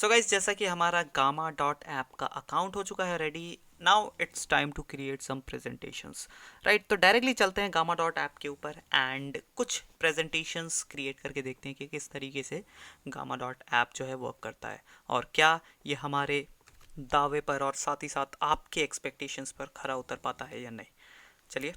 So guys, जैसा कि हमारा गामा डॉट ऐप का अकाउंट हो चुका है ready, now it's time to create some presentations. Right, तो डायरेक्टली चलते हैं गामा डॉट ऐप के ऊपर एंड कुछ प्रेजेंटेशंस क्रिएट करके देखते हैं कि किस तरीके से गामा डॉट ऐप जो है वर्क करता है और क्या ये हमारे दावे पर और साथ ही साथ आपके एक्सपेक्टेशंस पर खरा उतर पाता है या नहीं। चलिए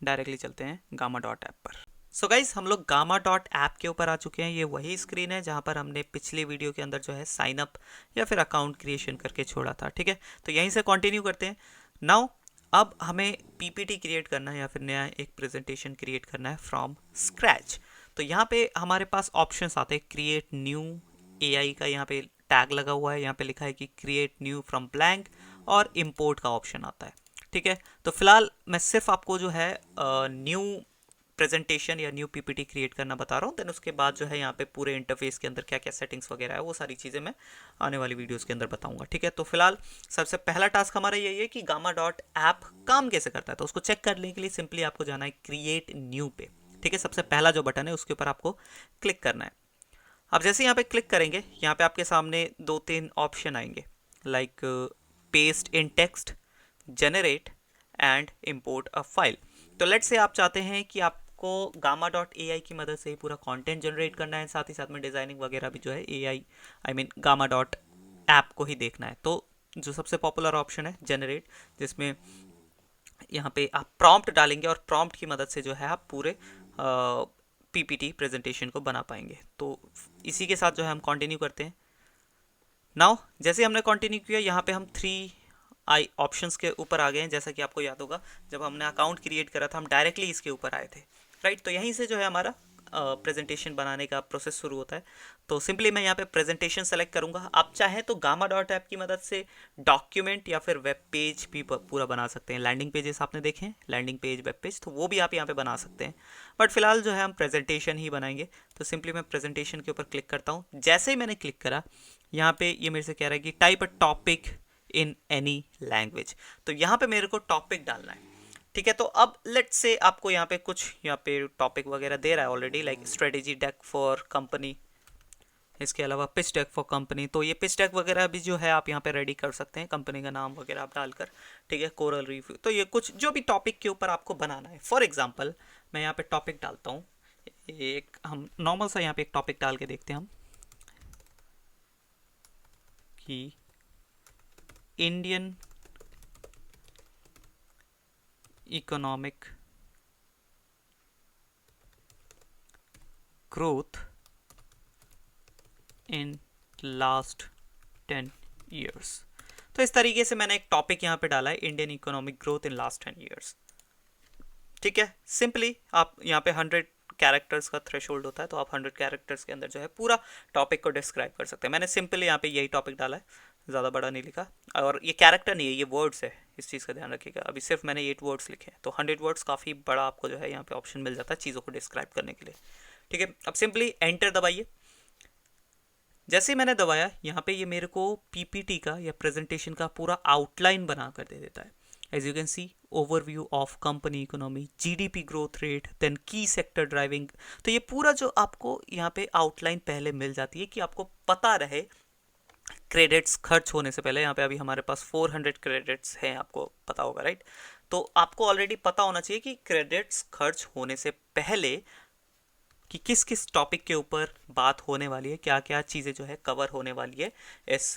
डायरेक्टली चलते हैं गामा डॉट ऐप पर। सो गाइज, हम लोग गामा डॉट ऐप के ऊपर आ चुके हैं। ये वही स्क्रीन है जहाँ पर हमने पिछले वीडियो के अंदर जो है साइन अप या फिर अकाउंट क्रिएशन करके छोड़ा था। ठीक है, तो यहीं से कंटिन्यू करते हैं। नाउ अब हमें पीपीटी क्रिएट करना है या फिर नया एक प्रेजेंटेशन क्रिएट करना है फ्रॉम स्क्रैच। तो यहाँ पे हमारे पास ऑप्शंस आते हैं, क्रिएट न्यू एआई का यहाँ पे टैग लगा हुआ है, यहाँ पे लिखा है कि क्रिएट न्यू फ्रॉम ब्लैंक, और इम्पोर्ट का ऑप्शन आता है। ठीक है, तो फिलहाल मैं सिर्फ आपको जो है न्यू प्रेजेंटेशन या न्यू पीपीटी क्रिएट करना बता रहा हूँ। देन उसके बाद जो है यहाँ पे पूरे इंटरफेस के अंदर क्या क्या सेटिंग्स वगैरह है वो सारी चीज़ें मैं आने वाली वीडियोस के अंदर बताऊंगा। ठीक है, तो फिलहाल सबसे पहला टास्क हमारा यही है कि गामा डॉट ऐप काम कैसे करता है। तो उसको चेक करने के लिए सिंपली आपको जाना है क्रिएट न्यू पे। ठीक है, सबसे पहला जो बटन है उसके ऊपर आपको क्लिक करना है। अब जैसे यहाँ पे क्लिक करेंगे, यहाँ पे आपके सामने दो तीन ऑप्शन आएंगे, like paste in text, generate and import a file. तो लेट्स से आप चाहते हैं कि आपको गामा डॉट ए आई की मदद से ही पूरा कंटेंट जनरेट करना है, साथ ही साथ में डिज़ाइनिंग वगैरह भी जो है a I mean gamma dot app को ही देखना है। तो जो सबसे पॉपुलर ऑप्शन है जनरेट, जिसमें यहाँ पे आप प्रॉम्प्ट डालेंगे और प्रॉम्प्ट की मदद से जो है आप पूरे पीपीटी प्रेजेंटेशन को बना पाएंगे। तो इसी के साथ जो है हम कंटिन्यू करते हैं। नाउ जैसे हमने कंटिन्यू किया, यहाँ पे हम थ्री आई ऑप्शंस के ऊपर आ गए हैं। जैसा कि आपको याद होगा, जब हमने अकाउंट क्रिएट करा था हम डायरेक्टली इसके ऊपर आए थे। राइट, तो यहीं से जो है हमारा प्रेजेंटेशन बनाने का प्रोसेस शुरू होता है। तो सिंपली मैं यहाँ पे प्रेजेंटेशन सेलेक्ट करूँगा। आप चाहें तो गामा डॉट ऐप की मदद से डॉक्यूमेंट या फिर वेब पेज भी पूरा बना सकते हैं। लैंडिंग पेजेस आपने देखे हैं, लैंडिंग पेज, वेब पेज, तो वो भी आप यहाँ पे बना सकते हैं। बट फिलहाल जो है हम प्रेजेंटेशन ही बनाएंगे। तो सिंपली मैं प्रेजेंटेशन के ऊपर क्लिक करता हूँ। जैसे ही मैंने क्लिक करा, यहाँ पे ये मेरे से कह रहा है कि type a topic in any language. तो यहाँ पे मेरे को टॉपिक डालना है। ठीक है, तो अब लेट से आपको यहाँ पे कुछ यहाँ पे टॉपिक वगैरह दे रहा है already, like strategy deck for company, इसके अलावा पिच डेक फॉर कंपनी। तो ये पिच डेक वगैरह भी जो है आप यहाँ पे रेडी कर सकते हैं, कंपनी का नाम वगैरह आप डालकर। ठीक है, कोरल रिव्यू, तो ये कुछ जो भी टॉपिक के ऊपर आपको बनाना है। फॉर एग्जाम्पल मैं यहाँ पे टॉपिक डालता हूँ, एक हम नॉर्मल सा यहाँ पे एक टॉपिक डाल के देखते हैं हम कि Indian economic growth in last 10 years। तो इस तरीके से मैंने एक टॉपिक यहाँ पे डाला है, Indian economic growth in last 10 years। ठीक है, सिंपली आप यहाँ पे 100 कैरेक्टर्स का थ्रेशोल्ड होता है, तो आप 100 कैरेक्टर्स के अंदर जो है पूरा टॉपिक को डिस्क्राइब कर सकते हैं। मैंने सिंपली यहाँ पे यही टॉपिक डाला है, ज़्यादा बड़ा नहीं लिखा। और ये कैरेक्टर नहीं है, ये वर्ड्स है, इस चीज़ का ध्यान रखिएगा। अभी सिर्फ मैंने 8 वर्ड्स लिखे हैं, तो 100 वर्ड्स काफ़ी बड़ा आपको जो है यहाँ पे ऑप्शन मिल जाता है चीज़ों को डिस्क्राइब करने के लिए। ठीक है, अब सिंपली एंटर दबाइए। जैसे मैंने दबाया, यहाँ पे ये मेरे को पीपीटी का या प्रेजेंटेशन का पूरा आउटलाइन बना कर दे देता है। As you can see, overview of company economy, GDP growth rate, then key sector driving. तो ये पूरा जो आपको यहाँ पे आउटलाइन पहले मिल जाती है कि आपको पता रहे क्रेडिट्स खर्च होने से पहले। यहाँ पे अभी हमारे पास 400 क्रेडिट्स हैं, आपको पता होगा, राइट। तो आपको ऑलरेडी पता होना चाहिए कि क्रेडिट्स खर्च होने से पहले कि किस किस टॉपिक के ऊपर बात होने वाली है, क्या क्या चीज़ें जो है कवर होने वाली है इस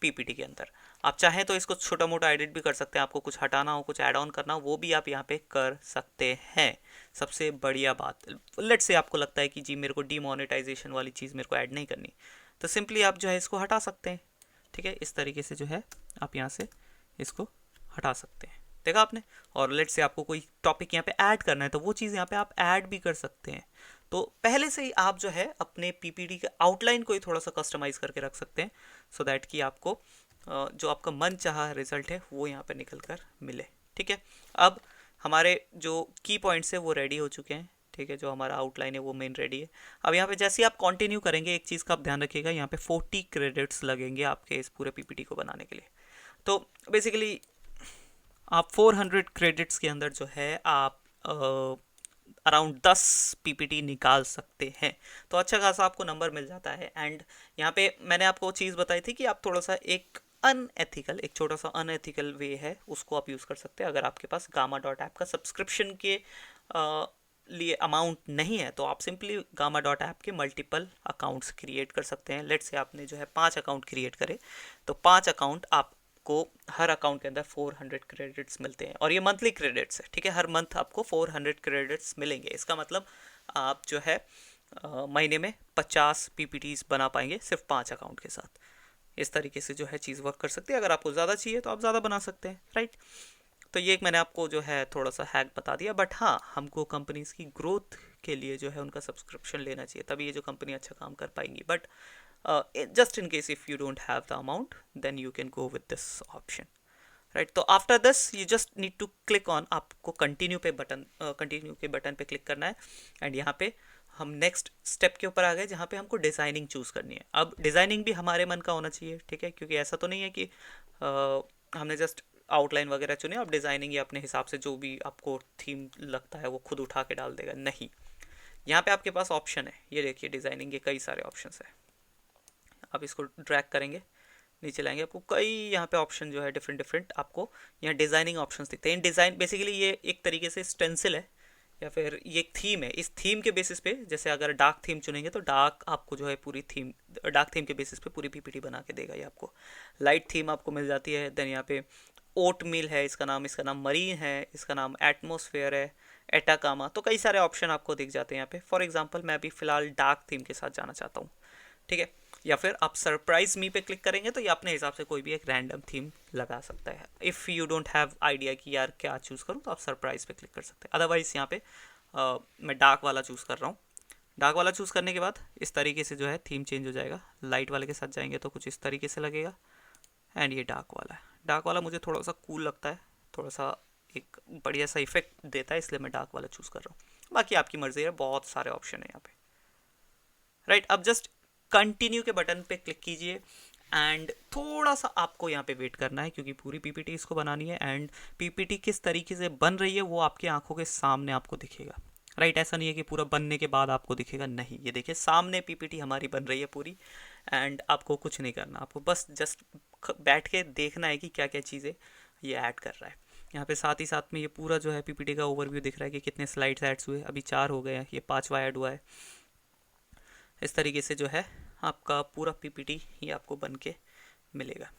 पीपीटी के अंदर। आप चाहें तो इसको छोटा मोटा एडिट भी कर सकते हैं, आपको कुछ हटाना हो, कुछ ऐड ऑन करना हो, वो भी आप यहाँ पे कर सकते हैं। सबसे बढ़िया बात, लेट से आपको लगता है कि जी मेरे को डीमोनेटाइजेशन वाली चीज़ मेरे को ऐड नहीं करनी, तो सिंपली आप जो है इसको हटा सकते हैं। ठीक है, इस तरीके से जो है आप यहाँ से इसको हटा सकते हैं, देखा आपने। और लेट से आपको कोई टॉपिक यहाँ पे ऐड करना है, तो वो चीज़ यहाँ पे आप ऐड भी कर सकते हैं। तो पहले से ही आप जो है अपने पीपीटी के आउटलाइन को ही थोड़ा सा कस्टमाइज करके रख सकते हैं, सो दैट कि आपको जो आपका मन चाहा रिजल्ट है वो यहाँ पे निकल कर मिले। ठीक है, अब हमारे जो की पॉइंट्स है वो रेडी हो चुके हैं। ठीक है, जो हमारा आउटलाइन है वो मेन रेडी है। अब यहाँ पे जैसे ही आप कंटिन्यू करेंगे, एक चीज़ का आप ध्यान रखिएगा, यहाँ पे 40 क्रेडिट्स लगेंगे आपके इस पूरे पीपीटी को बनाने के लिए। तो बेसिकली आप 400 क्रेडिट्स के अंदर जो है आप अराउंड 10 पीपीटी निकाल सकते हैं। तो अच्छा खासा आपको नंबर मिल जाता है। एंड यहाँ पे मैंने आपको चीज़ बताई थी कि आप थोड़ा सा एक छोटा सा अनएथिकल वे है, उसको आप यूज़ कर सकते हैं। अगर आपके पास गामा डॉट ऐप का सब्सक्रिप्शन के लिए अमाउंट नहीं है तो आप सिंपली गामा डॉट ऐप के मल्टीपल अकाउंट्स क्रिएट कर सकते हैं। लेट्स से आपने जो है 5 अकाउंट क्रिएट करे, तो 5 अकाउंट आपको हर अकाउंट के अंदर 400 क्रेडिट्स मिलते हैं, और ये मंथली क्रेडिट्स है, ठीक है। हर मंथ आपको 400 क्रेडिट्स मिलेंगे। इसका मतलब आप जो है महीने में 50 पीपीटीज बना पाएंगे सिर्फ 5 अकाउंट के साथ। इस तरीके से जो है चीज़ वर्क कर सकती है। अगर आपको ज़्यादा चाहिए तो आप ज़्यादा बना सकते हैं, राइट। तो ये एक मैंने आपको जो है थोड़ा सा हैक बता दिया। बट हाँ, हमको कंपनीज की ग्रोथ के लिए जो है उनका सब्सक्रिप्शन लेना चाहिए, तभी ये जो कंपनी अच्छा काम कर पाएंगी। But just in case if you don't have the amount, then you can go with this option, right. तो after this you just need to click on, आपको कंटिन्यू के बटन पे क्लिक करना है। एंड यहाँ पे हम नेक्स्ट स्टेप के ऊपर आ गए, जहाँ पे हमको डिज़ाइनिंग चूज़ करनी है। अब डिज़ाइनिंग भी हमारे मन का होना चाहिए, ठीक है, क्योंकि ऐसा तो नहीं है कि हमने जस्ट आउटलाइन वगैरह चुने, अब डिज़ाइनिंग या अपने हिसाब से जो भी आपको थीम लगता है वो खुद उठा के डाल देगा, नहीं। यहाँ पे आपके पास ऑप्शन है, ये देखिए डिज़ाइनिंग के कई सारे ऑप्शंस है। आप इसको ड्रैग करेंगे, नीचे लाएंगे, आपको कई यहाँ पे ऑप्शन जो है डिफरेंट आपको यहाँ डिज़ाइनिंग ऑप्शंस दिखते हैं। डिज़ाइन बेसिकली ये एक तरीके से स्टेंसिल है, या फिर ये एक थीम है। इस थीम के बेसिस पे, जैसे अगर डार्क थीम चुनेंगे तो डार्क आपको जो है पूरी थीम, डार्क थीम के बेसिस पे पूरी पीपीटी बना के देगा ये आपको। लाइट थीम आपको मिल जाती है। देन यहाँ पे ओट मिल है इसका नाम मरीन है, इसका नाम एटमोसफेयर है, एटाकामा। तो कई सारे ऑप्शन आपको दिख जाते हैं यहाँ पे। फॉर एग्जाम्पल मैं अभी फ़िलहाल डार्क थीम के साथ जाना चाहता हूँ, ठीक है। या फिर आप सरप्राइज मी पे क्लिक करेंगे तो ये अपने हिसाब से कोई भी एक रैंडम थीम लगा सकता है। If you don't have idea कि यार क्या चूज़ करूँ, तो आप सरप्राइज पे क्लिक कर सकते हैं। अदरवाइज़ यहाँ पे मैं डार्क वाला चूज़ कर रहा हूँ। डार्क वाला चूज़ करने के बाद इस तरीके से जो है थीम चेंज हो जाएगा। लाइट वाले के साथ जाएंगे तो कुछ इस तरीके से लगेगा। एंड ये डार्क वाला है। डार्क वाला मुझे थोड़ा सा कूल लगता है, थोड़ा सा एक बढ़िया सा इफेक्ट देता है, इसलिए मैं डार्क वाला चूज़ कर रहा हूँ। बाकी आपकी मर्ज़ी है, बहुत सारे ऑप्शन है यहाँ पे, राइट। अब जस्ट कंटिन्यू के बटन पे क्लिक कीजिए। एंड थोड़ा सा आपको यहाँ पे वेट करना है, क्योंकि पूरी पीपीटी इसको बनानी है। एंड पीपीटी किस तरीके से बन रही है वो आपकी आंखों के सामने आपको दिखेगा, राइट। ऐसा नहीं है कि पूरा बनने के बाद आपको दिखेगा, नहीं। ये देखिए सामने पीपीटी हमारी बन रही है पूरी। एंड आपको कुछ नहीं करना, आपको बस जस्ट बैठ के देखना है कि क्या क्या चीज़ें ये ऐड कर रहा है यहाँ पे। साथ ही साथ में ये पूरा जो है पीपीटी का ओवरव्यू दिख रहा है कि कितने स्लाइड्स ऐड्स हुए। अभी 4 हो गए हैं, ये 5वां ऐड हुआ है। इस तरीके से जो है आपका पूरा पीपीटी ये आपको बन के मिलेगा।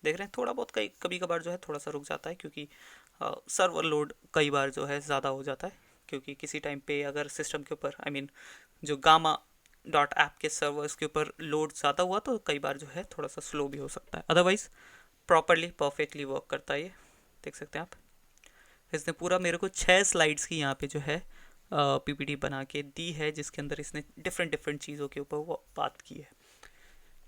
देख रहे हैं थोड़ा बहुत कभी कभार जो है थोड़ा सा रुक जाता है, क्योंकि सर्वर लोड कई बार जो है ज़्यादा हो जाता है। क्योंकि किसी टाइम पे अगर सिस्टम के ऊपर जो गामा डॉट ऐप के सर्वर्स के ऊपर लोड ज़्यादा हुआ तो कई बार जो है थोड़ा सा स्लो भी हो सकता है। अदरवाइज़ प्रॉपरली परफेक्टली वर्क करता है ये, देख सकते हैं आप। इसने पूरा मेरे को 6 स्लाइड्स की यहाँ पे जो है पीपीटी बना के दी है, जिसके अंदर इसने डिफरेंट चीज़ों के ऊपर वो बात की है।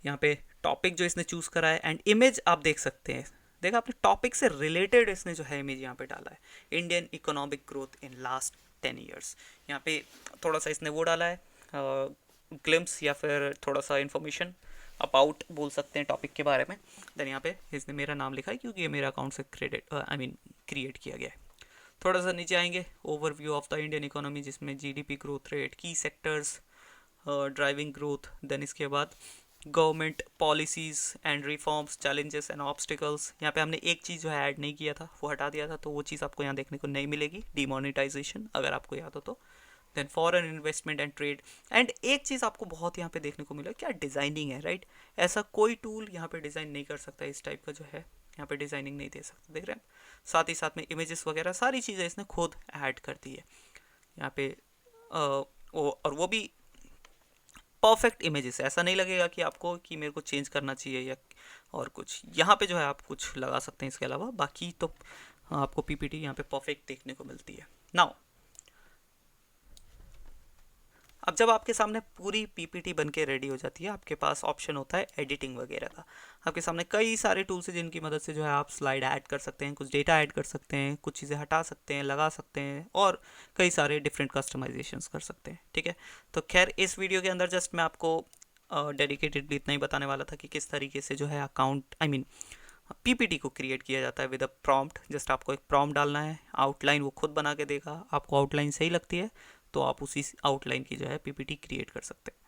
यहाँ पे टॉपिक जो इसने चूज़ करा है, एंड इमेज आप देख सकते हैं। देखा आपने, टॉपिक से रिलेटेड इसने जो है इमेज यहाँ पे डाला है, Indian economic growth in last 10 years. यहाँ पे थोड़ा सा इसने वो डाला है ग्लिम्स, या फिर थोड़ा सा इन्फॉर्मेशन अबाउट बोल सकते हैं टॉपिक के बारे में। देन यहाँ पे इसने मेरा नाम लिखा है, क्योंकि ये मेरा अकाउंट से क्रिएट किया गया है। थोड़ा सा नीचे आएंगे, overview of the Indian economy, जिसमें जीडीपी ग्रोथ रेट, की सेक्टर्स ड्राइविंग ग्रोथ। देन इसके बाद government policies and reforms, challenges and obstacles. यहाँ पे हमने एक चीज़ जो है ऐड नहीं किया था, वो हटा दिया था, तो वो चीज़ आपको यहाँ देखने को नहीं मिलेगी, डिमोनेटाइजेशन, अगर आपको याद हो तो। Then foreign investment and trade. And एक चीज़ आपको बहुत यहाँ पे देखने को मिला, क्या डिज़ाइनिंग है, राइट। ऐसा कोई टूल यहाँ पे डिज़ाइन नहीं कर सकता, इस टाइप का जो है यहाँ पे डिज़ाइनिंग नहीं दे सकता, देख रहे हैं। साथ ही साथ में इमेजेस वगैरह सारी चीज़ें इसने खुद ऐड कर दी है यहाँ पे। और वो भी परफेक्ट इमेजेस, ऐसा नहीं लगेगा कि आपको कि मेरे को चेंज करना चाहिए या और कुछ। यहाँ पे जो है आप कुछ लगा सकते हैं इसके अलावा, बाकी तो आपको पीपीटी यहाँ पे परफेक्ट देखने को मिलती है। नाउ अब जब आपके सामने पूरी पीपीटी बन के रेडी हो जाती है, आपके पास ऑप्शन होता है एडिटिंग वगैरह का। आपके सामने कई सारे टूल्स हैं जिनकी मदद से जो है आप स्लाइड ऐड कर सकते हैं, कुछ डेटा ऐड कर सकते हैं, कुछ चीज़ें हटा सकते हैं, लगा सकते हैं, और कई सारे डिफरेंट कस्टमाइजेशंस कर सकते हैं, ठीक है। तो खैर इस वीडियो के अंदर जस्ट मैं आपको डेडिकेटेडली इतना ही बताने वाला था कि किस तरीके से जो है अकाउंट पीपीटी को क्रिएट किया जाता है विद अ प्रॉम्प्ट। जस्ट आपको एक प्रॉम्प्ट डालना है, आउटलाइन वो खुद बना के देगा। आपको आउटलाइन सही लगती है तो आप उसी आउटलाइन की जो है पीपीटी क्रिएट कर सकते हैं,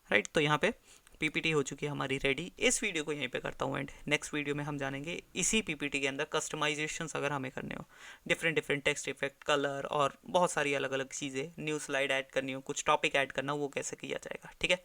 राइट। तो यहाँ पे पीपीटी हो चुकी है हमारी रेडी। इस वीडियो को यहीं पे करता हूँ एंड नेक्स्ट वीडियो में हम जानेंगे इसी पीपीटी के अंदर कस्टमाइजेशंस अगर हमें करने हो, different different text effect, colour और बहुत सारी अलग अलग चीज़ें, न्यू स्लाइड ऐड करनी हो, कुछ टॉपिक ऐड करना हो, वो कैसे किया जाएगा, ठीक है।